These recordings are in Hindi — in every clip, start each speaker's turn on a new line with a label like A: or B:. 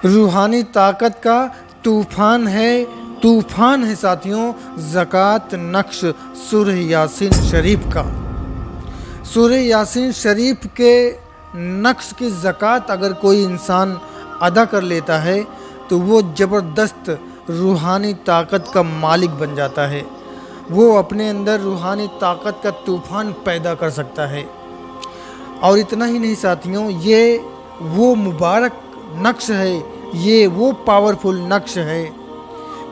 A: रूहानी ताकत का तूफ़ान है साथियों ज़कात नक्श सूरह यासीन शरीफ का। सूरह यासीन शरीफ के नक्श की ज़कात अगर कोई इंसान अदा कर लेता है तो वो ज़बरदस्त रूहानी ताकत का मालिक बन जाता है। वो अपने अंदर रूहानी ताकत का तूफ़ान पैदा कर सकता है। और इतना ही नहीं साथियों, ये वो मुबारक नक्श है, ये वो पावरफुल नक्श है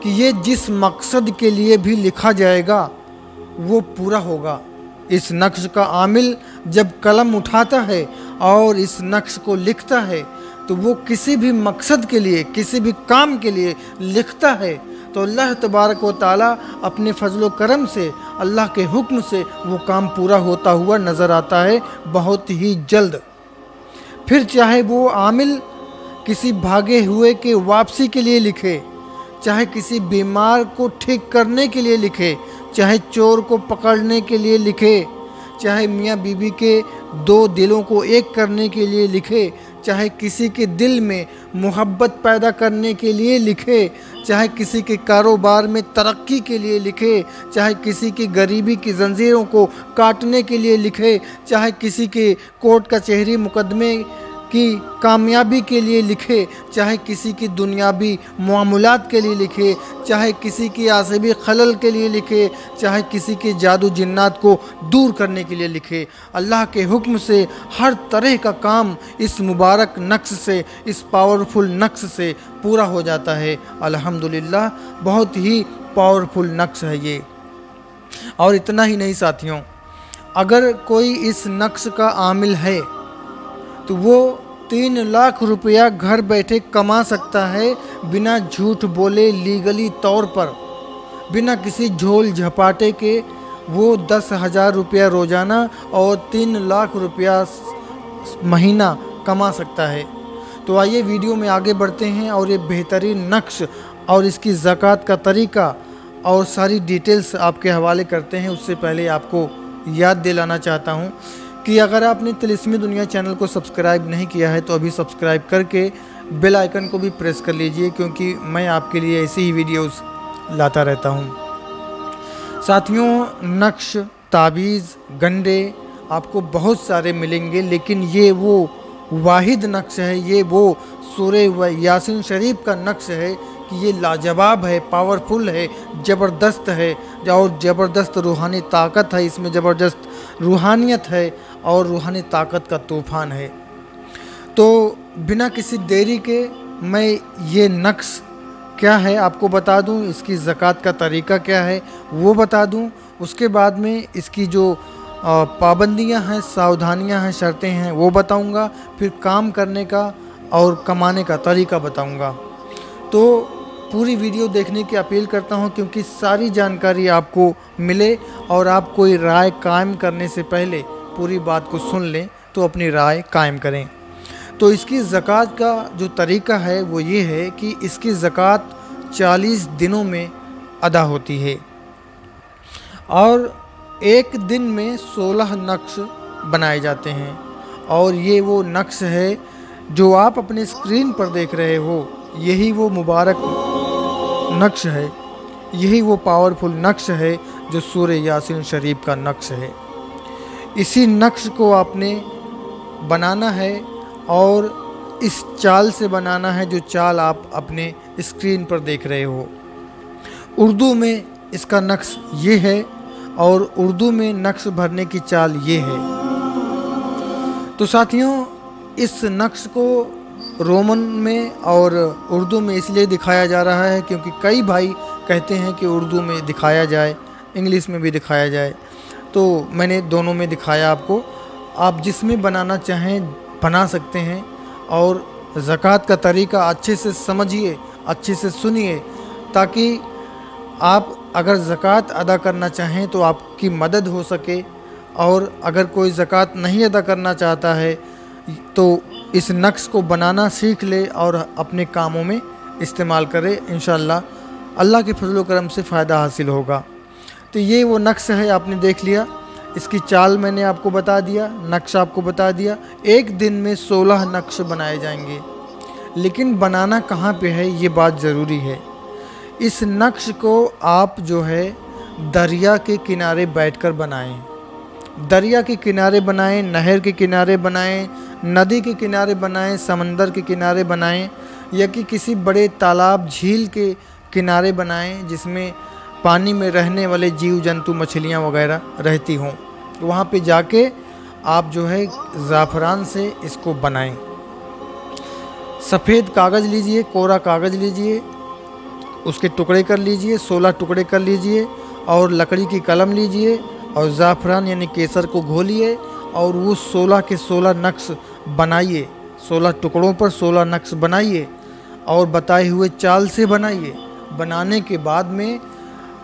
A: कि ये जिस मकसद के लिए भी लिखा जाएगा वो पूरा होगा। इस नक्श का आमिल जब कलम उठाता है और इस नक्श को लिखता है तो वो किसी भी मकसद के लिए, किसी भी काम के लिए लिखता है तो अल्लाह तबारक व ताला अपने फजलो करम से, अल्लाह के हुक्म से वो काम पूरा होता हुआ नज़र आता है बहुत ही जल्द। फिर चाहे वो आमिल किसी भागे हुए के वापसी के लिए लिखे, चाहे किसी बीमार को ठीक करने के लिए लिखे, चाहे चोर को पकड़ने के लिए लिखे, चाहे मियाँ बीवी के दो दिलों को एक करने के लिए लिखे, चाहे किसी के दिल में मोहब्बत पैदा करने के लिए लिखे, चाहे किसी के कारोबार में तरक्की के लिए लिखे, चाहे किसी की गरीबी की जंजीरों को काटने के लिए लिखे, चाहे किसी के कोर्ट कचहरी मुकदमे की कामयाबी के लिए लिखे, चाहे किसी की दुनियावी मामूलात के लिए लिखे, चाहे किसी की आसबी खलल के लिए लिखे, चाहे किसी के जादू जिन्नात को दूर करने के लिए लिखे। अल्लाह के हुक्म से हर तरह का काम इस मुबारक नक्श से, इस पावरफुल नक्श से पूरा हो जाता है। अल्हम्दुलिल्लाह, बहुत ही पावरफुल नक्श है ये। और इतना ही नहीं साथियों, अगर कोई इस नक्श का आमिल है तो वो 3 लाख रुपया घर बैठे कमा सकता है बिना झूठ बोले, लीगली तौर पर, बिना किसी झोल झपाटे के। वो 10,000 रुपया रोज़ाना और 3 लाख रुपया महीना कमा सकता है। तो आइए वीडियो में आगे बढ़ते हैं और ये बेहतरीन नक्श और इसकी ज़कात का तरीका और सारी डिटेल्स आपके हवाले करते हैं। उससे पहले आपको याद दिलाना चाहता हूँ कि अगर आपने तिलिस्मी दुनिया चैनल को सब्सक्राइब नहीं किया है तो अभी सब्सक्राइब करके बेल आइकन को भी प्रेस कर लीजिए, क्योंकि मैं आपके लिए ऐसी ही वीडियोस लाता रहता हूँ। साथियों, नक्श, ताबीज़, गंडे आपको बहुत सारे मिलेंगे, लेकिन ये वो वाहिद नक्श है, ये वो सूरह यासीन शरीफ का नक्श है कि ये लाजवाब है, पावरफुल है, ज़बरदस्त है और ज़बरदस्त रूहानी ताकत है, इसमें ज़बरदस्त रूहानियत है और रूहानी ताकत का तूफ़ान है। तो बिना किसी देरी के मैं ये नक्श क्या है आपको बता दूं, इसकी ज़कात का तरीका क्या है वो बता दूं, उसके बाद में इसकी जो पाबंदियां हैं, सावधानियां हैं, शर्तें हैं वो बताऊंगा, फिर काम करने का और कमाने का तरीका बताऊंगा। तो पूरी वीडियो देखने की अपील करता हूं, क्योंकि सारी जानकारी आपको मिले और आप कोई राय कायम करने से पहले पूरी बात को सुन लें तो अपनी राय कायम करें। तो इसकी ज़कात का जो तरीका है वो ये है कि इसकी ज़कात 40 दिनों में अदा होती है और एक दिन में 16 नक्श बनाए जाते हैं। और ये वो नक्श है जो आप अपने स्क्रीन पर देख रहे हो, यही वो मुबारक नक्श है, यही वो पावरफुल नक्श है जो सूरह यासीन शरीफ का नक्श है। इसी नक्श को आपने बनाना है और इस चाल से बनाना है जो चाल आप अपने स्क्रीन पर देख रहे हो। उर्दू में इसका नक्श ये है और उर्दू में नक्श भरने की चाल ये है। तो साथियों, इस नक्श को रोमन में और उर्दू में इसलिए दिखाया जा रहा है क्योंकि कई भाई कहते हैं कि उर्दू में दिखाया जाए, इंग्लिश में भी दिखाया जाए, तो मैंने दोनों में दिखाया आपको। आप जिसमें बनाना चाहें बना सकते हैं और ज़कात का तरीका अच्छे से समझिए, अच्छे से सुनिए, ताकि आप अगर ज़कात अदा करना चाहें तो आपकी मदद हो सके। और अगर कोई ज़कात नहीं अदा करना चाहता है तो इस नक्श को बनाना सीख ले और अपने कामों में इस्तेमाल करे। इंशाअल्लाह अल्लाह के फजल करम से फ़ायदा हासिल होगा। तो ये वो नक्श है, आपने देख लिया, इसकी चाल मैंने आपको बता दिया, नक्श आपको बता दिया। एक दिन में 16 नक्श बनाए जाएंगे। लेकिन बनाना कहाँ पे है ये बात ज़रूरी है। इस नक्श को आप जो है दरिया के किनारे बैठकर बनाएं। दरिया के किनारे बनाएं, नहर के किनारे बनाएं, नदी के किनारे बनाएं, समंदर के किनारे बनाएं, या कि किसी बड़े तालाब झील के किनारे बनाएं जिसमें पानी में रहने वाले जीव जंतु मछलियां वगैरह रहती हों। वहाँ पे जाके आप जो है ज़ाफ़रान से इसको बनाएं। सफ़ेद कागज़ लीजिए, कोरा कागज़ लीजिए, उसके टुकड़े कर लीजिए, 16 टुकड़े कर लीजिए, और लकड़ी की कलम लीजिए और ज़ाफ़रान यानी केसर को घोलिए और वो 16 के 16 नक्श बनाइए। 16 टुकड़ों पर 16 नक्श बनाइए और बताए हुए चाल से बनाइए। बनाने के बाद में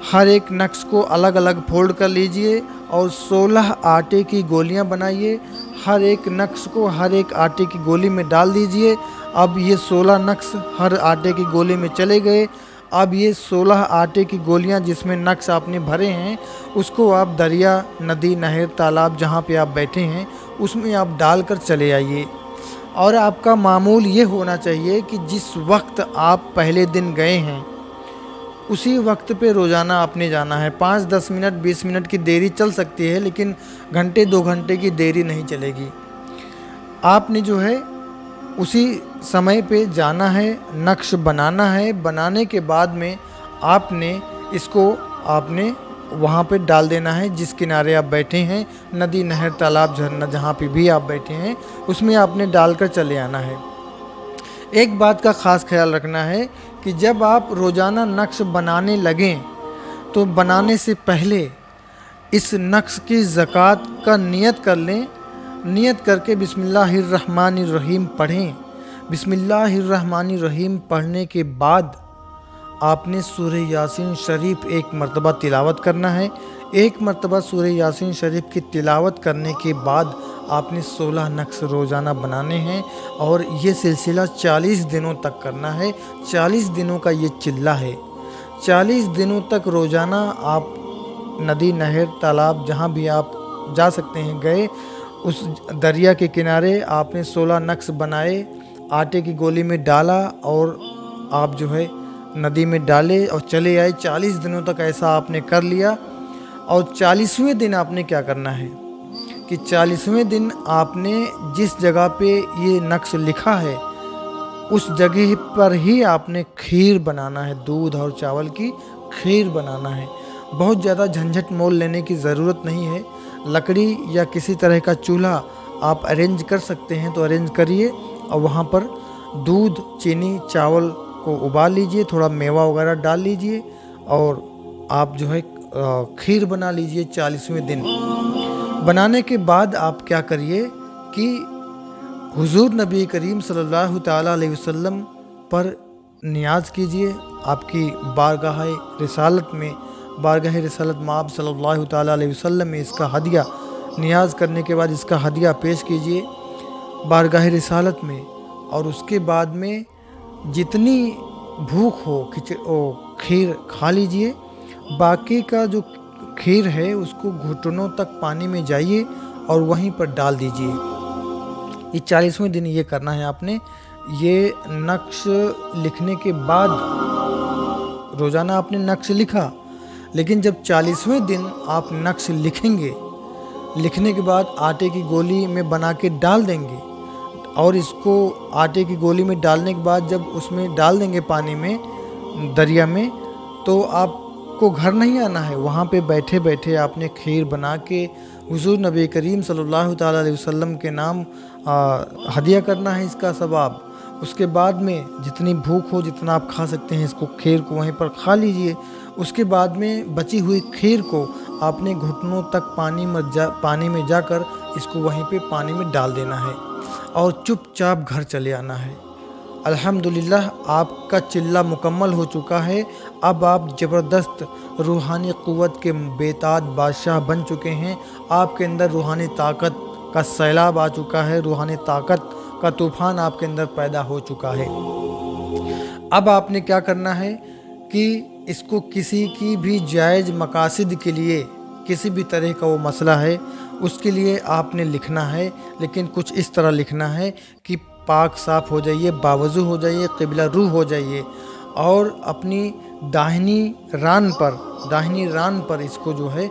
A: हर एक नक्श को अलग अलग फोल्ड कर लीजिए और 16 आटे की गोलियां बनाइए। हर एक नक्श को हर एक आटे की गोली में डाल दीजिए। अब ये 16 नक्श हर आटे की गोली में चले गए। अब ये 16 आटे की गोलियां जिसमें नक्श आपने भरे हैं उसको आप दरिया, नदी, नहर, तालाब जहाँ पे आप बैठे हैं उसमें आप डालकर चले आइए। और आपका मामूल ये होना चाहिए कि जिस वक्त आप पहले दिन गए हैं उसी वक्त पे रोज़ाना आपने जाना है। 5-10 मिनट 20 मिनट की देरी चल सकती है, लेकिन घंटे 2 घंटे की देरी नहीं चलेगी। आपने जो है उसी समय पे जाना है, नक्श बनाना है। बनाने के बाद में आपने इसको वहाँ पे डाल देना है जिस किनारे आप बैठे हैं, नदी, नहर, तालाब, झरना, जहाँ पे भी आप बैठे हैं उसमें आपने डालकर चले आना है। एक बात का ख़ास ख्याल रखना है कि जब आप रोज़ाना नक्श बनाने लगें तो बनाने से पहले इस नक्श की ज़कात का नियत कर लें। नियत करके बिस्मिल्लाहिर्रहमानिर्रहीम पढ़ें। बिस्मिल्लाहिर्रहमानिर्रहीम पढ़ने के बाद आपने सूरह यासीन शरीफ एक मरतबा तिलावत करना है। एक मरतबा सूरह यासीन शरीफ की तिलावत करने के बाद आपने 16 नक्श रोज़ाना बनाने हैं और ये सिलसिला 40 दिनों तक करना है। 40 दिनों का ये चिल्ला है। 40 दिनों तक रोज़ाना आप नदी, नहर, तालाब जहाँ भी आप जा सकते हैं गए, उस दरिया के किनारे आपने 16 नक्श बनाए, आटे की गोली में डाला और आप जो है नदी में डाले और चले आए। 40 दिनों तक ऐसा आपने कर लिया। और 40वें दिन आपने क्या करना है कि 40वें दिन आपने जिस जगह पे ये नक्श लिखा है उस जगह पर ही आपने खीर बनाना है। दूध और चावल की खीर बनाना है। बहुत ज़्यादा झंझट मोल लेने की ज़रूरत नहीं है। लकड़ी या किसी तरह का चूल्हा आप अरेंज कर सकते हैं तो अरेंज करिए और वहाँ पर दूध, चीनी, चावल को उबाल लीजिए, थोड़ा मेवा वगैरह डाल लीजिए और आप जो है खीर बना लीजिए 40वें दिन। बनाने के बाद आप क्या करिए कि हुजूर नबी करीम सल्लल्लाहु ताला अलैहि वसल्लम पर नियाज़ कीजिए। आपकी बारगाह रिसालत में, बारगाह रिसालत माब सल्लल्लाहु ताला अलैहि वसल्लम में इसका हदिया, नियाज़ करने के बाद इसका हदिया पेश कीजिए बारगाह रिसालत में। और उसके बाद में जितनी भूख हो खीर खा लीजिए। बाकी का जो खीर है उसको घुटनों तक पानी में जाइए और वहीं पर डाल दीजिए। ये 40वें दिन ये करना है आपने। ये नक्श लिखने के बाद रोज़ाना आपने नक्श लिखा, लेकिन जब 40वें दिन आप नक्श लिखेंगे, लिखने के बाद आटे की गोली में बना के डाल देंगे और इसको आटे की गोली में डालने के बाद जब उसमें डाल देंगे पानी में, दरिया में, तो आपको घर नहीं आना है। वहाँ पे बैठे बैठे आपने खीर बना के हुजूर नबी करीम सल्लल्लाहु ताला अलैहि वसल्लम के नाम हदिया करना है इसका सवाब। उसके बाद में जितनी भूख हो, जितना आप खा सकते हैं, इसको खीर को वहीं पर खा लीजिए। उसके बाद में बची हुई खीर को आपने घुटनों तक पानी में जाकर इसको वहीं पे पानी में डाल देना है और चुपचाप घर चले आना है। अल्हम्दुलिल्लाह आपका चिल्ला मुकम्मल हो चुका है। अब आप ज़बरदस्त रूहानी क़ुव्वत के बेताज बादशाह बन चुके हैं। आपके अंदर रूहानी ताकत का सैलाब आ चुका है। रूहानी ताकत का तूफ़ान आपके अंदर पैदा हो चुका है। अब आपने क्या करना है कि इसको किसी की भी जायज़ मकासद के लिए, किसी भी तरह का वो मसला है, उसके लिए आपने लिखना है। लेकिन कुछ इस तरह लिखना है कि पाक साफ़ हो जाइए, बावज़ू हो जाइए, क़िबला रू हो जाइए और अपनी दाहिनी रान पर इसको जो है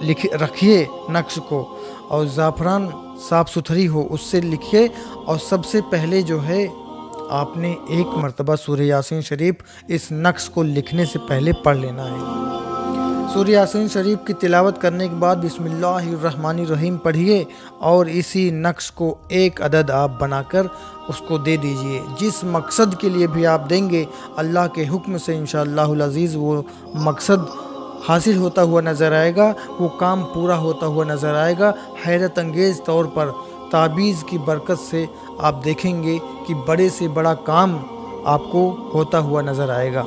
A: लिख रखिए नक्श को, और ज़ाफ़रान साफ़ सुथरी हो उससे लिखिए। और सबसे पहले जो है आपने एक मरतबा सूरह यासीन शरीफ इस नक्श को लिखने से पहले पढ़ लेना है। सूरह यासीन शरीफ की तिलावत करने के बाद बिस्मिल्लाहिर्रहमानिर्रहीम पढ़िए और इसी नक्श को एक अदद आप बनाकर उसको दे दीजिए। जिस मकसद के लिए भी आप देंगे, अल्लाह के हुक्म से इंशाअल्लाहुल अज़ीज़ वो मकसद हासिल होता हुआ नज़र आएगा, वो काम पूरा होता हुआ नज़र आएगा। हैरत अंगेज़ तौर पर ताबीज़ की बरकत से आप देखेंगे कि बड़े से बड़ा काम आपको होता हुआ नज़र आएगा।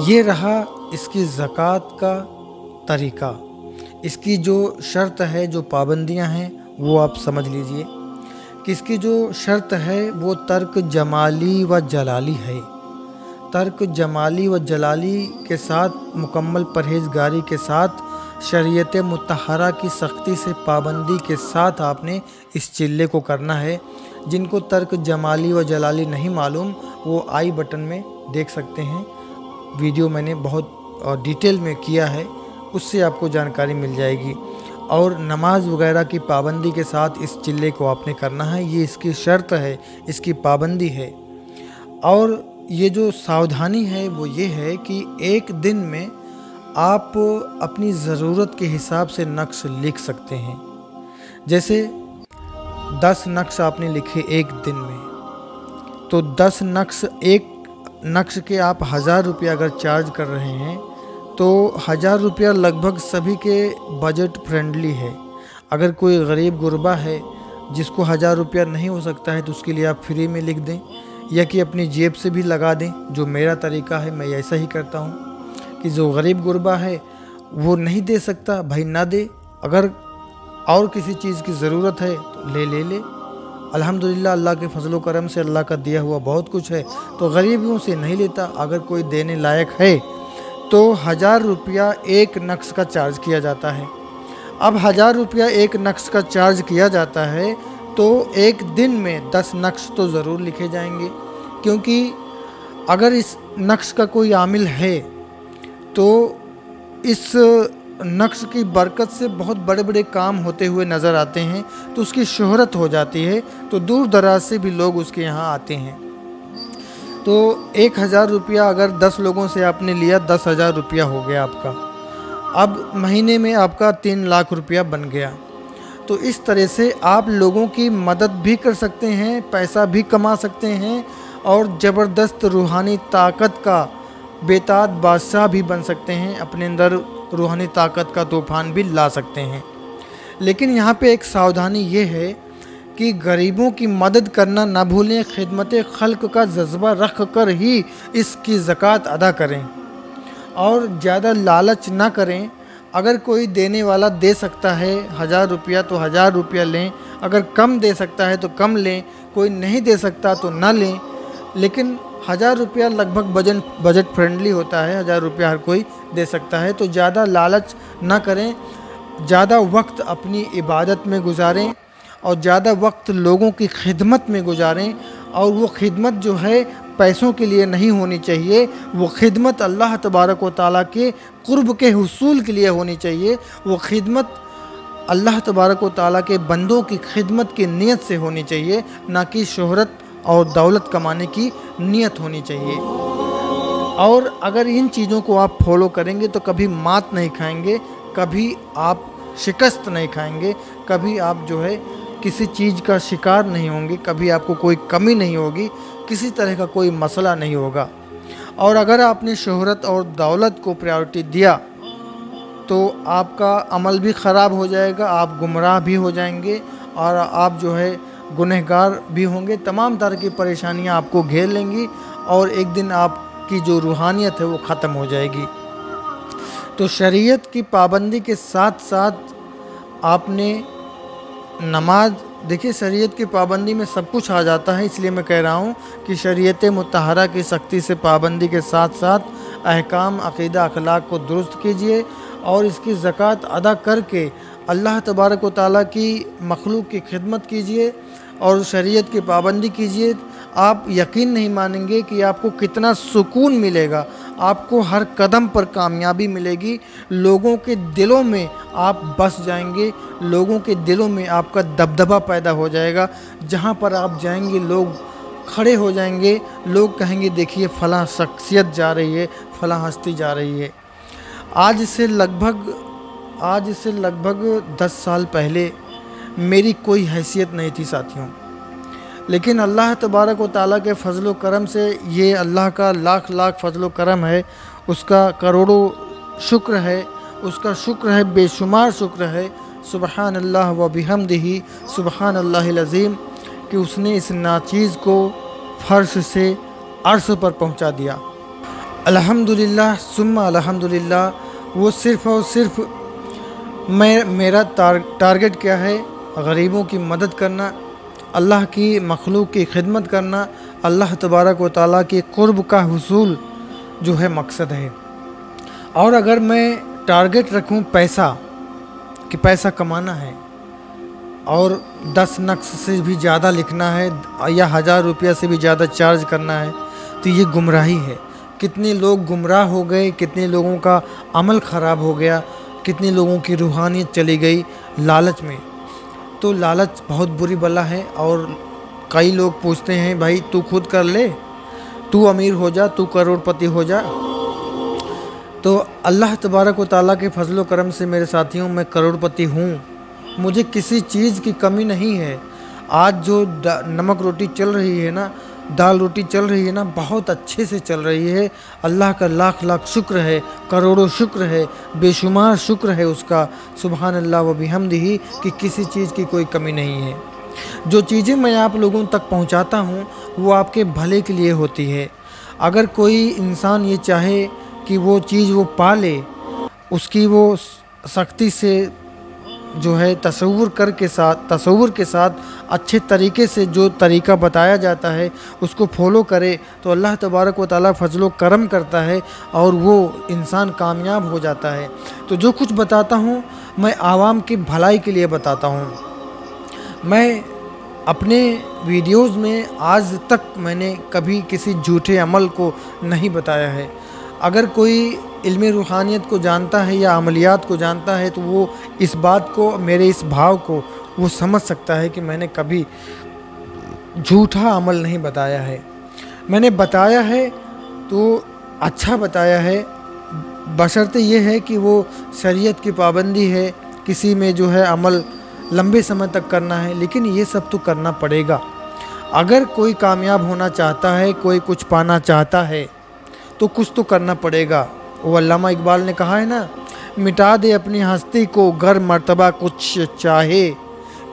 A: ये रहा इसकी ज़कात का तरीक़ा। इसकी जो शर्त है, जो पाबंदियां हैं, वो आप समझ लीजिए कि इसकी जो शर्त है वो तर्क जमाली व जलाली है। तर्क जमाली व जलाली के साथ मुकम्मल परहेज़गारी के साथ शरीयत मुत्तहरा की सख्ती से पाबंदी के साथ आपने इस चिल्ले को करना है। जिनको तर्क जमाली व जलाली नहीं मालूम वो आई बटन में देख सकते हैं, वीडियो मैंने बहुत डिटेल में किया है, उससे आपको जानकारी मिल जाएगी। और नमाज वगैरह की पाबंदी के साथ इस चिल्ले को आपने करना है, ये इसकी शर्त है, इसकी पाबंदी है। और ये जो सावधानी है वो ये है कि एक दिन में आप अपनी ज़रूरत के हिसाब से नक्श लिख सकते हैं। जैसे 10 नक्श आपने लिखे एक दिन में, तो 10 नक्श, एक नक्श के आप 1000 रुपये अगर चार्ज कर रहे हैं तो 1000 रुपया लगभग सभी के बजट फ्रेंडली है। अगर कोई गरीब गुरबा है जिसको 1000 रुपया नहीं हो सकता है तो उसके लिए आप फ्री में लिख दें, या कि अपनी जेब से भी लगा दें, जो मेरा तरीका है, मैं ऐसा ही करता हूँ कि जो गरीब गुरबा है वो नहीं दे सकता, भाई ना दे, अगर और किसी चीज़ की ज़रूरत है तो ले। अल्हम्दुलिल्लाह, अल्लाह के फजल करम से अल्लाह का दिया हुआ बहुत कुछ है, तो गरीबियों से नहीं लेता। अगर कोई देने लायक है तो 1000 रुपया एक नक्श का चार्ज किया जाता है। अब 1000 रुपया एक नक्श का चार्ज किया जाता है तो एक दिन में 10 नक्श तो ज़रूर लिखे जाएंगे, क्योंकि अगर इस नक्श का कोई आमिल है तो इस नक्श की बरकत से बहुत बड़े बड़े काम होते हुए नज़र आते हैं, तो उसकी शोहरत हो जाती है, तो दूर दराज से भी लोग उसके यहाँ आते हैं। तो 1000 रुपया अगर 10 लोगों से आपने लिया, 10,000 रुपया हो गया आपका। अब महीने में आपका 3 लाख रुपया बन गया। तो इस तरह से आप लोगों की मदद भी कर सकते हैं, पैसा भी कमा सकते हैं और ज़बरदस्त रूहानी ताकत का बेताद बादशाह भी बन सकते हैं, अपने अंदर रूहानी ताकत का तूफ़ान भी ला सकते हैं। लेकिन यहाँ पे एक सावधानी ये है कि गरीबों की मदद करना ना भूलें, खिदमत खल्क का जज्बा रख कर ही इसकी ज़कात अदा करें और ज़्यादा लालच ना करें। अगर कोई देने वाला दे सकता है 1000 रुपया तो 1000 रुपया लें, अगर कम दे सकता है तो कम लें, कोई नहीं दे सकता तो ना लें। लेकिन 1000 रुपया लगभग बजट फ्रेंडली होता है, 1000 रुपया हर कोई दे सकता है, तो ज़्यादा लालच ना करें। ज़्यादा वक्त अपनी इबादत में गुजारें और ज़्यादा वक्त लोगों की खिदमत में गुजारें, और वो खिदमत जो है पैसों के लिए नहीं होनी चाहिए, वो खिदमत अल्लाह तबारक व तआला के कुर्ब के हुसूल के लिए होनी चाहिए। वो खिदमत अल्लाह तबारक व तआला के बंदों की खिदमत की नीयत से होनी चाहिए, ना कि शोहरत और दौलत कमाने की नीयत होनी चाहिए। और अगर इन चीज़ों को आप फॉलो करेंगे तो कभी मात नहीं खाएंगे, कभी आप शिकस्त नहीं खाएंगे, कभी आप जो है किसी चीज़ का शिकार नहीं होंगे, कभी आपको कोई कमी नहीं होगी, किसी तरह का कोई मसला नहीं होगा। और अगर आपने शोहरत और दौलत को प्रायोरिटी दिया तो आपका अमल भी ख़राब हो जाएगा, आप गुमराह भी हो जाएंगे और आप जो है गुनहगार भी होंगे। तमाम तरह की परेशानियां आपको घेर लेंगी और एक दिन आपकी जो रूहानियत है वो ख़त्म हो जाएगी। तो शरीयत की पाबंदी के साथ साथ आपने नमाज, देखिए शरीयत की पाबंदी में सब कुछ आ जाता है, इसलिए मैं कह रहा हूँ कि शरीयत मुत्तहरा की सख्ती से पाबंदी के साथ साथ अहकाम, अक़ीदा, अखलाक को दुरुस्त कीजिए और इसकी ज़कात अदा करके अल्लाह तबारक व तआला की मखलूक की खिदमत कीजिए। और शरीयत की पाबंदी कीजिए। आप यकीन नहीं मानेंगे कि आपको कितना सुकून मिलेगा, आपको हर कदम पर कामयाबी मिलेगी, लोगों के दिलों में आप बस जाएंगे, लोगों के दिलों में आपका दबदबा पैदा हो जाएगा। जहाँ पर आप जाएंगे लोग खड़े हो जाएंगे, लोग कहेंगे देखिए फ़लाँ शख्सियत जा रही है, फ़लाँ हस्ती जा रही है। आज से लगभग 10 साल पहले मेरी कोई हैसियत नहीं थी साथियों, लेकिन अल्लाह तबारक व ताला के फ़ज़ल व करम से, ये अल्लाह का लाख लाख फ़ज़ल व करम है, उसका करोड़ों शुक्र है, उसका शुक्र है, बेशुमार शुक्र है। सुबहान अल्लाह व बिहम्दिही सुबहान अल्लाहिल अज़ीम, कि उसने इस नाचीज़ को फ़र्श से अर्श पर पहुंचा दिया। अल्हम्दुलिल्लाह सुम्मा अल्हम्दुलिल्लाह। वो सिर्फ़ और सिर्फ मेरा टारगेट क्या है? गरीबों की मदद करना, अल्लाह की मखलूक की खिदमत करना, अल्लाह तबारक व ताला के क़ुर्ब का हुसूल जो है मकसद है। और अगर मैं टारगेट रखूं पैसा, कि पैसा कमाना है और 10 नक्श से भी ज़्यादा लिखना है या 1000 रुपया से भी ज़्यादा चार्ज करना है, तो ये गुमराही है। कितने लोग गुमराह हो गए, कितने लोगों का अमल ख़राब हो गया, कितने लोगों की रूहानियत चली गई लालच में। तो लालच बहुत बुरी बला है। और कई लोग पूछते हैं भाई तू खुद कर ले, तू अमीर हो जा, तू करोड़पति हो जा। तो अल्लाह तबारक व ताला के फ़ज़ल व करम से मेरे साथियों मैं करोड़पति हूँ, मुझे किसी चीज़ की कमी नहीं है। आज जो नमक रोटी चल रही है ना, दाल रोटी चल रही है ना, बहुत अच्छे से चल रही है। अल्लाह का लाख लाख शुक्र है, करोड़ों शुक्र है, बेशुमार शुक्र है उसका। सुबहान अल्लाह व बिहम्दिही, कि किसी चीज़ की कोई कमी नहीं है। जो चीज़ें मैं आप लोगों तक पहुंचाता हूं वो आपके भले के लिए होती है। अगर कोई इंसान ये चाहे कि वो चीज़ वो पा ले, उसकी वो सख्ती से जो है तसव्वुर के साथ अच्छे तरीके से जो तरीका बताया जाता है उसको फॉलो करे, तो अल्लाह तबारक व ताला फ़ज़ल व करम करता है और वो इंसान कामयाब हो जाता है। तो जो कुछ बताता हूँ मैं आवाम की भलाई के लिए बताता हूँ। मैं अपने वीडियोज़ में आज तक मैंने कभी किसी झूठे अमल को नहीं बताया है। अगर कोई इल्म रूहानियत को जानता है या अमलियात को जानता है तो वो इस बात को, मेरे इस भाव को वो समझ सकता है कि मैंने कभी झूठा अमल नहीं बताया है। मैंने बताया है तो अच्छा बताया है, बशर्ते ये है कि वो शरीयत की पाबंदी है, किसी में जो है अमल लंबे समय तक करना है, लेकिन ये सब तो करना पड़ेगा। अगर कोई कामयाब होना चाहता है, कोई कुछ पाना चाहता है तो कुछ तो करना पड़ेगा। वो अल्लामा इकबाल ने कहा है ना, मिटा दे अपनी हस्ती को गर मर्तबा कुछ चाहे,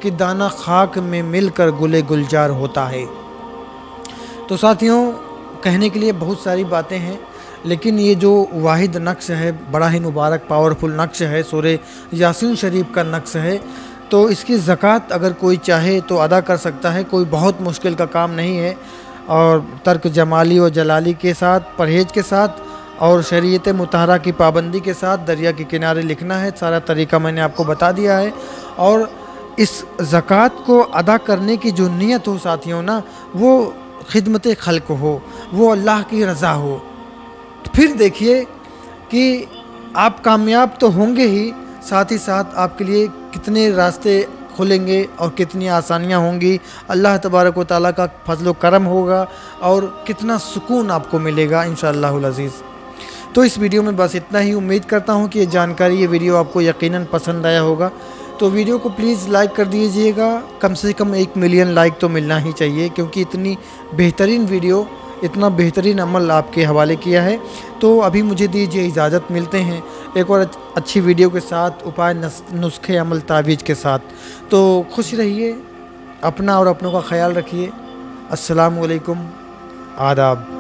A: कि दाना खाक में मिलकर गुले गुलजार होता है। तो साथियों कहने के लिए बहुत सारी बातें हैं, लेकिन ये जो वाहिद नक्श है, बड़ा ही मुबारक पावरफुल नक्श है, सूरह यासीन शरीफ का नक्श है। तो इसकी ज़कात अगर कोई चाहे तो अदा कर सकता है, कोई बहुत मुश्किल का काम नहीं है। और तर्क जमाली और जलाली के साथ, परहेज़ के साथ और शरीयत मुतहरा की पाबंदी के साथ दरिया के किनारे लिखना है। सारा तरीका मैंने आपको बता दिया है। और इस ज़कात को अदा करने की जो नीयत हो साथियों ना, वो खिदमत खल्क हो, वो अल्लाह की रज़ा हो। तो फिर देखिए कि आप कामयाब तो होंगे ही, साथ ही साथ आपके लिए कितने रास्ते खुलेंगे और कितनी आसानियाँ होंगी। अल्लाह तबारक व ताला का फजल व करम होगा और कितना सुकून आपको मिलेगा इंशाअल्लाहुल अज़ीज़। तो इस वीडियो में बस इतना ही। उम्मीद करता हूँ कि ये जानकारी, ये वीडियो आपको यकीनन पसंद आया होगा। तो वीडियो को प्लीज़ लाइक कर दीजिएगा, कम से कम 1 मिलियन लाइक तो मिलना ही चाहिए, क्योंकि इतनी बेहतरीन वीडियो, इतना बेहतरीन अमल आपके हवाले किया है। तो अभी मुझे दीजिए इजाज़त, मिलते हैं एक और अच्छी वीडियो के साथ, उपाय नुस्खे अमल तावीज़ के साथ। तो खुश रहिए, अपना और अपनों का ख्याल रखिए। अस्सलामु अलैकुम, आदाब।